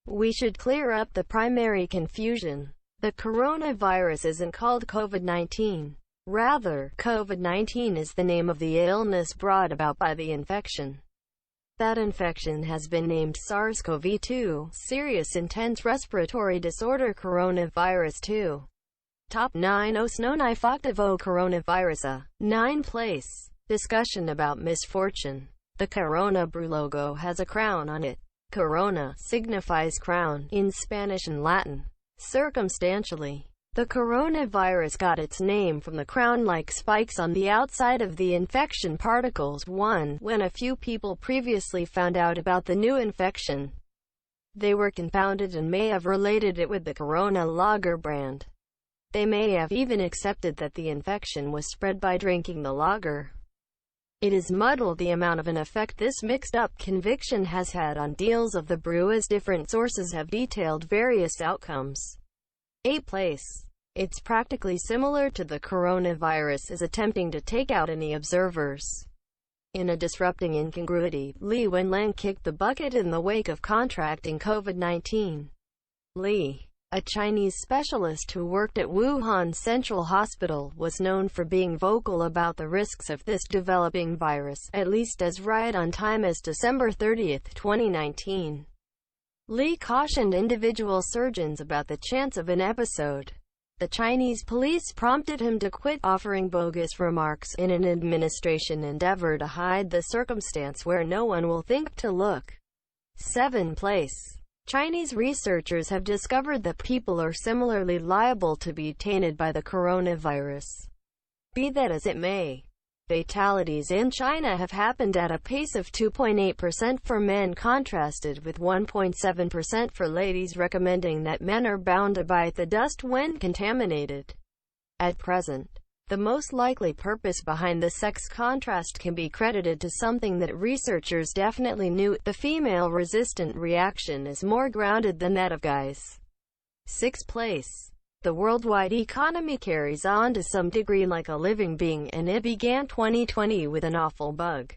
We should clear up the primary confusion. The coronavirus isn't called COVID-19. Rather, COVID-19 is the name of the illness brought about by the infection. That infection has been named SARS-CoV-2, Serious Intense Respiratory Disorder Coronavirus 2. Top 9 Osnonai Faktivo Coronavirus. 9 place. Discussion about misfortune. The Corona Brew logo has a crown on it. Corona signifies crown in Spanish and Latin. Circumstantially, the coronavirus got its name from the crown-like spikes on the outside of the infection particles. 1. When a few people previously found out about the new infection, they were confounded and may have related it with the Corona lager brand. They may have even accepted that the infection was spread by drinking the lager. It has muddled the amount of an effect this mixed-up conviction has had on deals of the brew, as different sources have detailed various outcomes. 8 place. It's practically similar to the coronavirus as attempting to take out any observers. In a disrupting incongruity, Li Wenliang kicked the bucket in the wake of contracting COVID-19. Li, a Chinese specialist who worked at Wuhan Central Hospital, was known for being vocal about the risks of this developing virus, at least as right on time as December 30, 2019. Li cautioned individual surgeons about the chance of an episode. The Chinese police prompted him to quit, offering bogus remarks in an administration endeavor to hide the circumstance where no one will think to look. 7 place. Chinese researchers have discovered that people are similarly liable to be tainted by the coronavirus. Be that as it may, fatalities in China have happened at a pace of 2.8% for men, contrasted with 1.7% for ladies, recommending that men are bound to bite the dust when contaminated. At present, the most likely purpose behind the sex contrast can be credited to something that researchers definitely knew: the female-resistant reaction is more grounded than that of guys. 6th place. The worldwide economy carries on to some degree like a living being, and it began 2020 with an awful bug.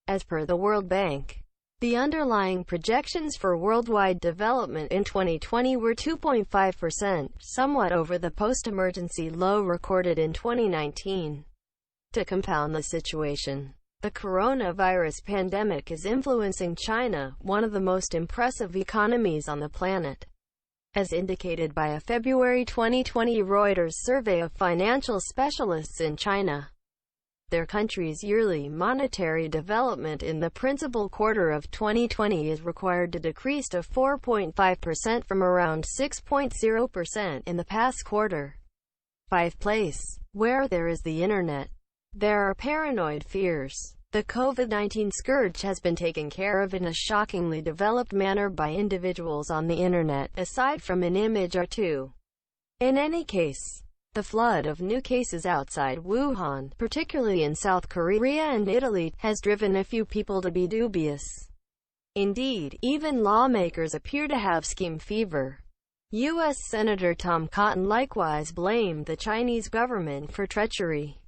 As per the World Bank, the underlying projections for worldwide development in 2020 were 2.5%, somewhat over the post-emergency low recorded in 2019. To compound the situation, the coronavirus pandemic is influencing China, one of the most impressive economies on the planet, as indicated by a February 2020 Reuters survey of financial specialists in China. Their country's yearly monetary development in the principal quarter of 2020 is required to decrease to 4.5% from around 6.0% in the past quarter. 5th place. Where there is the internet, there are paranoid fears. The COVID-19 scourge has been taken care of in a shockingly developed manner by individuals on the internet, aside from an image or two. In any case, the flood of new cases outside Wuhan, particularly in South Korea and Italy, has driven a few people to be dubious. Indeed, even lawmakers appear to have scheme fever. U.S. Senator Tom Cotton likewise blamed the Chinese government for treachery.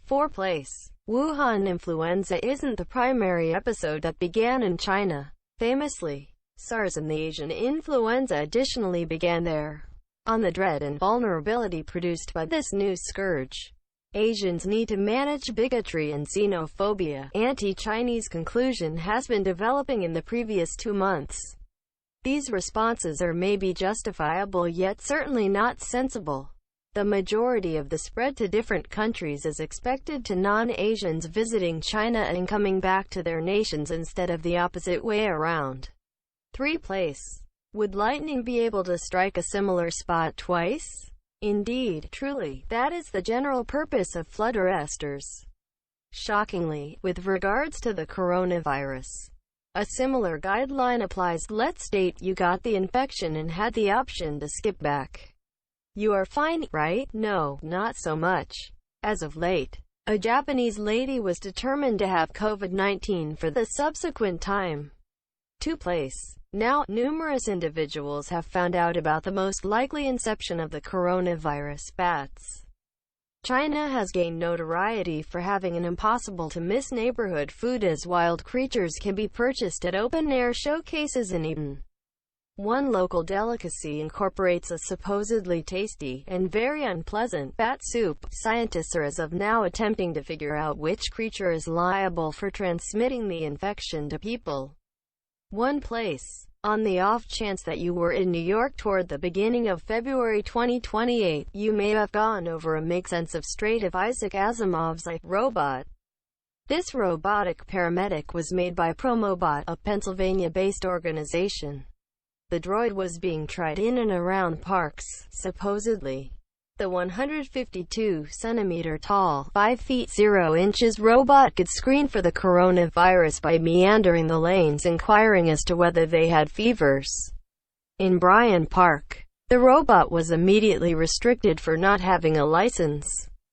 4th place. Wuhan influenza isn't the primary episode that began in China. Famously, SARS and the Asian influenza additionally began there. On the dread and vulnerability produced by this new scourge, Asians need to manage bigotry and xenophobia. Anti-Chinese conclusion has been developing in the previous 2 months. These responses are maybe justifiable, yet certainly not sensible. The majority of the spread to different countries is expected to non-Asians visiting China and coming back to their nations instead of the opposite way around. 3 place. Would lightning be able to strike a similar spot twice? Indeed, truly, that is the general purpose of flood arresters. Shockingly, with regards to the coronavirus, a similar guideline applies. Let's state you got the infection and had the option to skip back. You are fine, right? No, not so much. As of late, a Japanese lady was determined to have COVID-19 for the subsequent time. 2 place. Now, numerous individuals have found out about the most likely inception of the coronavirus: bats. China has gained notoriety for having an impossible-to-miss neighborhood food, as wild creatures can be purchased at open-air showcases in Eden. One local delicacy incorporates a supposedly tasty and very unpleasant bat soup. Scientists are as of now attempting to figure out which creature is liable for transmitting the infection to people. One place. On the off chance that you were in New York toward the beginning of February 2028, you may have gone over a Make Sense of Straight of Isaac Asimov's I, Robot. This robotic paramedic was made by Promobot, a Pennsylvania-based organization. The droid was being tried in and around parks, supposedly. The 152-centimeter-tall, 5 feet 0 inches robot could screen for the coronavirus by meandering the lanes inquiring as to whether they had fevers. In Bryant Park, the robot was immediately restricted for not having a license.